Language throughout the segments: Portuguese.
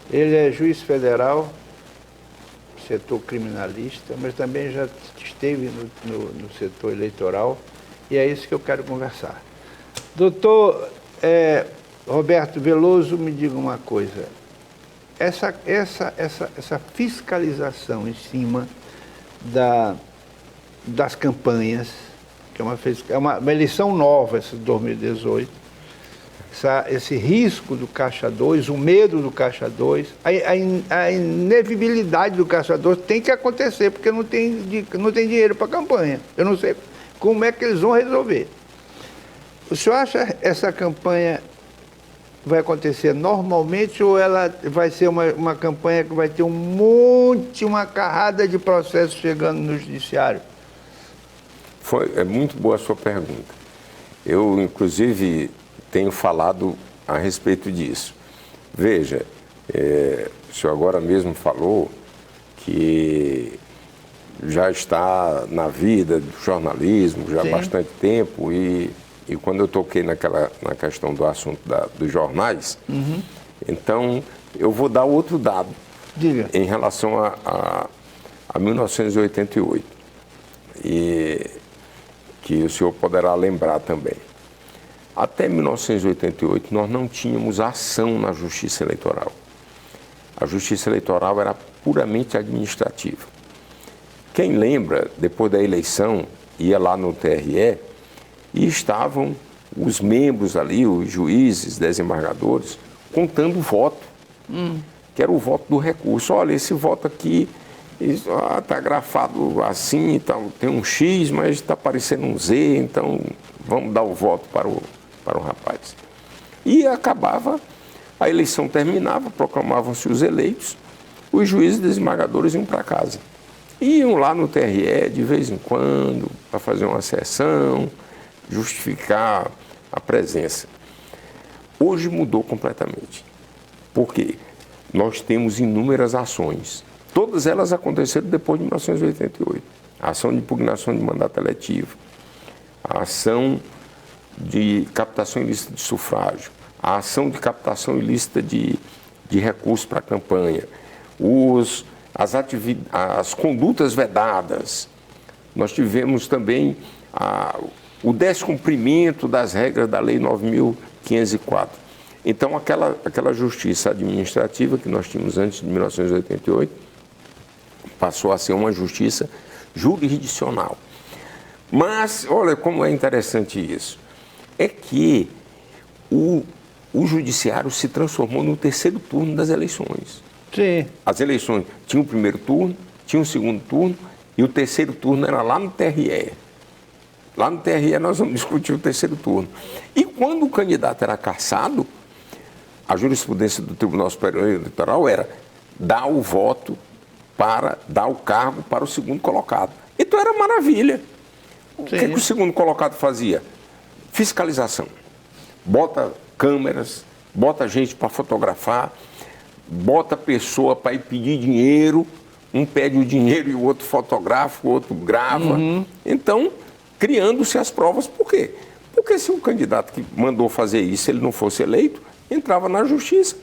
Ele é juiz federal, setor criminalista, mas também já esteve no setor eleitoral, e é isso que eu quero conversar. Doutor Roberto Veloso, me diga uma coisa. Essa fiscalização em cima das campanhas, que é uma eleição nova, essa de 2018, esse risco do Caixa 2, o medo do Caixa 2, a inevitabilidade do Caixa 2 tem que acontecer, porque não tem dinheiro para a campanha. Eu não sei como é que eles vão resolver. O senhor acha que essa campanha vai acontecer normalmente ou ela vai ser uma campanha que vai ter uma carrada de processos chegando no judiciário? É muito boa a sua pergunta. Eu, inclusive, tenho falado a respeito disso. Veja, o senhor agora mesmo falou que já está na vida do jornalismo já há bastante tempo e quando eu toquei na questão do assunto dos jornais, então eu vou dar outro dado. Diga. Em relação a 1988, e que o senhor poderá lembrar também. Até 1988, nós não tínhamos ação na Justiça Eleitoral. A Justiça Eleitoral era puramente administrativa. Quem lembra, depois da eleição, ia lá no TRE e estavam os membros ali, os juízes, desembargadores, contando o voto, que era o voto do recurso. Olha, esse voto aqui está grafado assim, então, tem um X, mas está parecendo um Z, então vamos dar o voto para o rapaz. E acabava, a eleição terminava, proclamavam-se os eleitos, os juízes e desembargadores iam para casa. Iam lá no TRE de vez em quando, para fazer uma sessão, justificar a presença. Hoje mudou completamente. Por quê? Nós temos inúmeras ações. Todas elas aconteceram depois de 1988. A ação de impugnação de mandato eletivo, a ação de captação ilícita de sufrágio, a ação de captação ilícita de recursos para a campanha, as condutas vedadas. Nós tivemos também o descumprimento das regras da Lei 9.504. Então, aquela justiça administrativa que nós tínhamos antes de 1988 passou a ser uma justiça jurisdicional. Mas, olha como é interessante isso. É que o judiciário se transformou no terceiro turno das eleições. Sim. As eleições tinham o primeiro turno, tinham o segundo turno e o terceiro turno era lá no TRE. Lá no TRE nós vamos discutir o terceiro turno. E quando o candidato era cassado, a jurisprudência do Tribunal Superior Eleitoral era dar o voto dar o cargo para o segundo colocado. Então era maravilha. O que o segundo colocado fazia? Fiscalização. Bota câmeras, bota gente para fotografar, bota pessoa para ir pedir dinheiro, um pede o dinheiro e o outro fotografa, o outro grava. Então, criando-se as provas. Por quê? Porque se o candidato que mandou fazer isso, ele não fosse eleito, entrava na justiça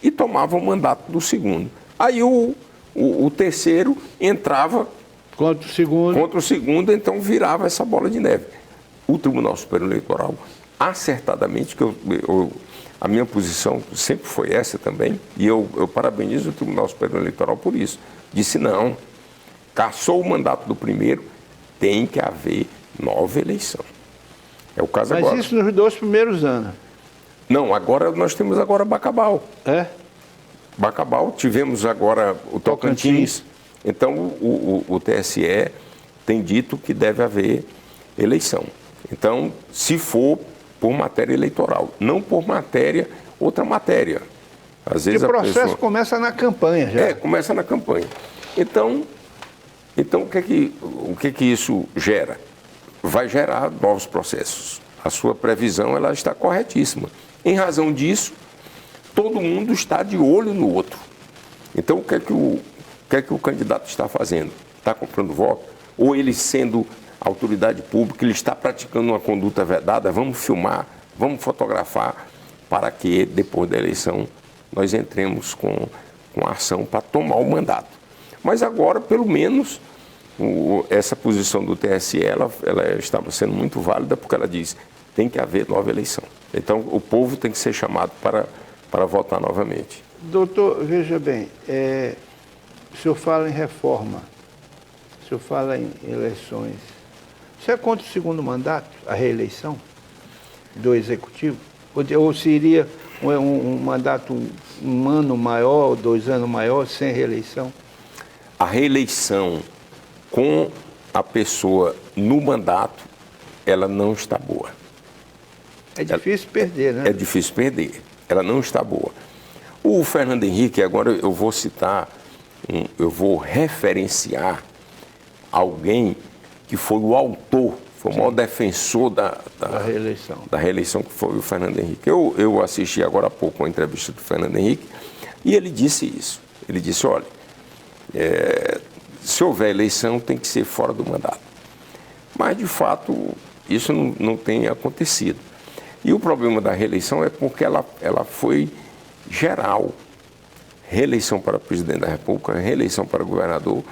e tomava o mandato do segundo. Aí o terceiro entrava contra o segundo, então virava essa bola de neve. O Tribunal Superior Eleitoral, acertadamente, a minha posição sempre foi essa também, e eu parabenizo o Tribunal Superior Eleitoral por isso. Disse não, cassou o mandato do primeiro, tem que haver nova eleição. É o caso agora. Mas isso nos 2 primeiros anos. Não, agora nós temos Bacabal. Bacabal, tivemos agora o Tocantins. Então o TSE tem dito que deve haver eleição. Então, se for por matéria eleitoral, não por outra matéria. Às vezes o processo começa na campanha já. Começa na campanha. Então o que isso gera? Vai gerar novos processos. A sua previsão ela está corretíssima. Em razão disso, todo mundo está de olho no outro. Então, o que é que o candidato está fazendo? está comprando voto, ou ele sendo autoridade pública, ele está praticando uma conduta vedada, vamos filmar, vamos fotografar, para que depois da eleição nós entremos com a ação para tomar o mandato. Mas agora, pelo menos, essa posição do TSE, ela estava sendo muito válida, porque ela diz, tem que haver nova eleição. Então, o povo tem que ser chamado para votar novamente. Doutor, veja bem, o senhor fala em reforma, o senhor fala em eleições. Você é contra o segundo mandato, a reeleição do Executivo? Ou seria um mandato um ano maior, 2 anos maior, sem reeleição? A reeleição com a pessoa no mandato, ela não está boa. É difícil perder, né? É difícil perder. Ela não está boa. O Fernando Henrique, agora eu vou citar, eu vou referenciar alguém que foi o autor, foi o maior defensor da reeleição, que foi o Fernando Henrique. Eu assisti agora há pouco uma entrevista do Fernando Henrique e ele disse isso. Ele disse, olha, se houver eleição tem que ser fora do mandato. Mas, de fato, isso não tem acontecido. E o problema da reeleição é porque ela foi geral. Reeleição para presidente da República, reeleição para governador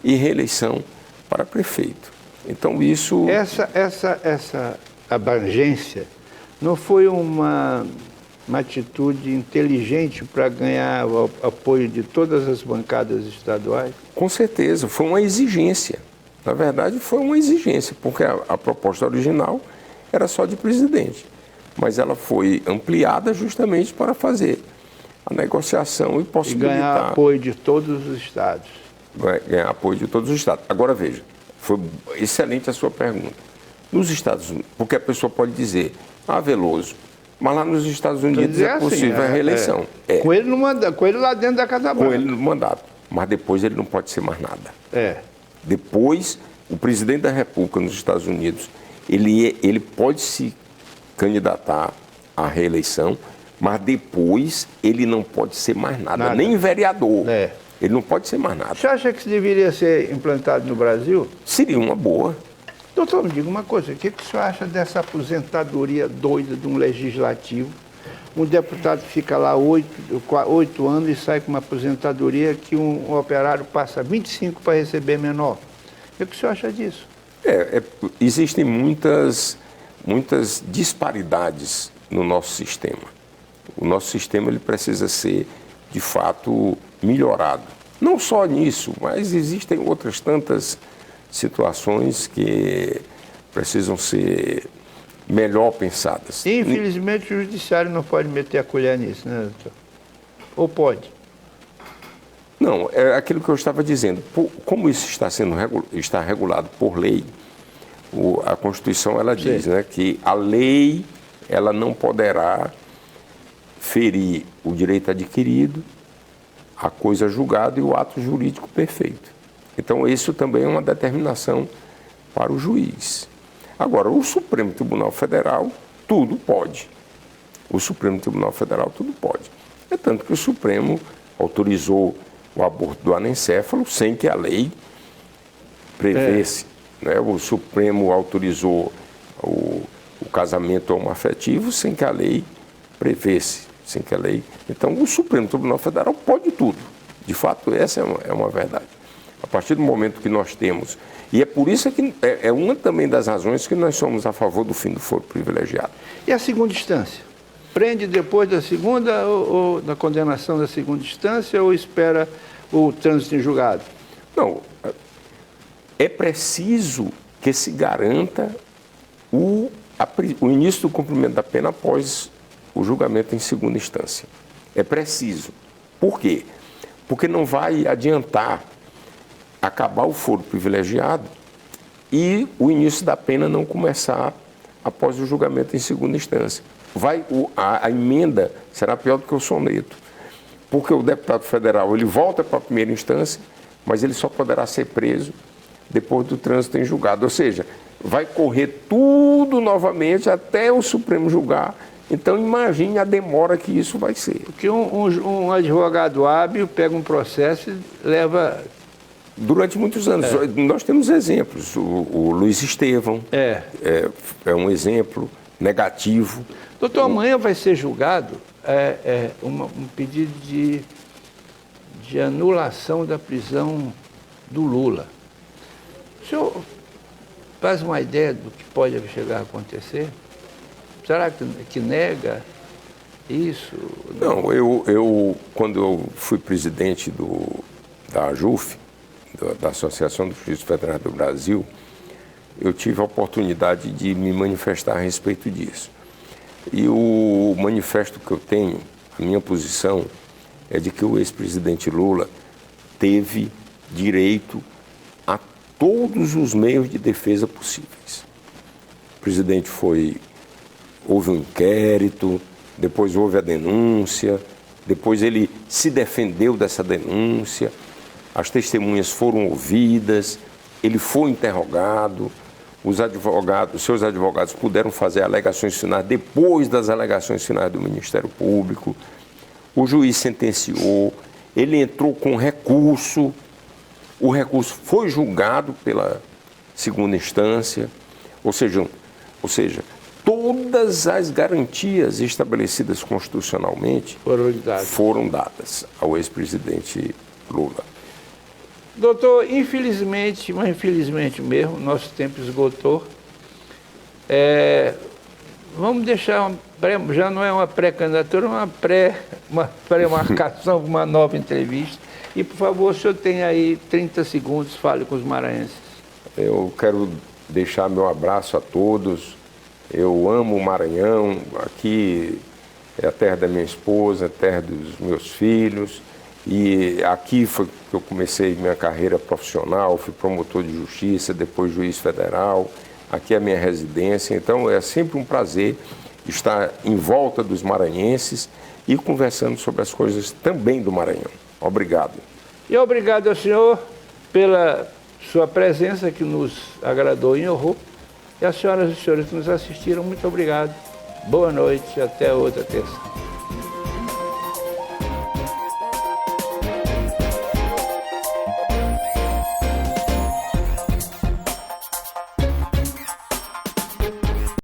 e reeleição para prefeito. Então isso... Essa abrangência não foi uma atitude inteligente para ganhar o apoio de todas as bancadas estaduais? Com certeza, foi uma exigência. Na verdade, foi uma exigência, porque a proposta original era só de presidente. Mas ela foi ampliada justamente para fazer a negociação e possibilitar... E ganhar apoio de todos os estados. Ganhar apoio de todos os estados. Agora, veja, foi excelente a sua pergunta. Nos Estados Unidos, porque a pessoa pode dizer, Veloso, mas lá nos Estados Unidos é possível a reeleição. Com ele no mandato, com ele lá dentro da Casa Branca. Com ele no mandato, mas depois ele não pode ser mais nada. Depois, o presidente da República nos Estados Unidos, ele pode se candidatar à reeleição, mas depois ele não pode ser mais nada. Nem vereador. Ele não pode ser mais nada. Você acha que isso deveria ser implantado no Brasil? Seria uma boa. Doutor, me diga uma coisa, o que o senhor acha dessa aposentadoria doida de um legislativo? Um deputado fica lá 8 anos e sai com uma aposentadoria que um operário passa 25 para receber menor. O que o senhor acha disso? Existem muitas disparidades no nosso sistema. O nosso sistema ele precisa ser, de fato, melhorado. Não só nisso, mas existem outras tantas situações que precisam ser melhor pensadas. Infelizmente, o judiciário não pode meter a colher nisso, né, doutor? Ou pode? Não, é aquilo que eu estava dizendo. Como isso está regulado por lei, a Constituição ela diz, né, que a lei ela não poderá ferir o direito adquirido, a coisa julgada e o ato jurídico perfeito. Então, isso também é uma determinação para o juiz. Agora, o Supremo Tribunal Federal, tudo pode. O Supremo Tribunal Federal, tudo pode. É tanto que o Supremo autorizou o aborto do anencéfalo sem que a lei prevesse. Né? O Supremo autorizou o casamento homoafetivo sem que a lei prevesse. Sem que a lei... Então, o Supremo Tribunal Federal pode tudo. De fato, essa é uma verdade. A partir do momento que nós temos... E é por isso que é uma também das razões que nós somos a favor do fim do foro privilegiado. E a segunda instância? Prende depois da segunda ou da condenação da segunda instância ou espera o trânsito em julgado? Não. É preciso que se garanta o início do cumprimento da pena após o julgamento em segunda instância. É preciso. Por quê? Porque não vai adiantar acabar o foro privilegiado e o início da pena não começar após o julgamento em segunda instância. A emenda será pior do que o soneto, porque o deputado federal ele volta para a primeira instância, mas ele só poderá ser preso depois do trânsito em julgado. Ou seja, vai correr tudo novamente até o Supremo julgar. Então, imagine a demora que isso vai ser. Porque um advogado hábil pega um processo e leva Durante muitos anos. Nós temos exemplos. O Luiz Estevão é um exemplo negativo. Doutor, amanhã vai ser julgado um pedido de anulação da prisão do Lula. O senhor faz uma ideia do que pode chegar a acontecer? Será que nega isso? Não, quando eu fui presidente da AJUF, da Associação dos Juízes Federais do Brasil, eu tive a oportunidade de me manifestar a respeito disso. E o manifesto que eu tenho, a minha posição, é de que o ex-presidente Lula teve direito a todos os meios de defesa possíveis. O presidente houve um inquérito, depois houve a denúncia, depois ele se defendeu dessa denúncia, as testemunhas foram ouvidas, ele foi interrogado, seus advogados puderam fazer alegações finais depois das alegações finais do Ministério Público, o juiz sentenciou, ele entrou com recurso, o recurso foi julgado pela segunda instância, ou seja, todas as garantias estabelecidas constitucionalmente foram dadas ao ex-presidente Lula. Doutor, infelizmente, mas infelizmente mesmo, nosso tempo esgotou. Vamos deixar, já não é uma pré-candidatura, uma pré-marcação, uma nova entrevista. E, por favor, o senhor tem aí 30 segundos, fale com os maranhenses. Eu quero deixar meu abraço a todos. Eu amo o Maranhão, aqui é a terra da minha esposa, a terra dos meus filhos. E aqui foi que eu comecei minha carreira profissional, fui promotor de justiça, depois juiz federal. Aqui é a minha residência, então é sempre um prazer estar em volta dos maranhenses e conversando sobre as coisas também do Maranhão. Obrigado. E obrigado ao senhor pela sua presença que nos agradou e honrou. E às senhoras e senhores que nos assistiram, muito obrigado. Boa noite, até outra terça.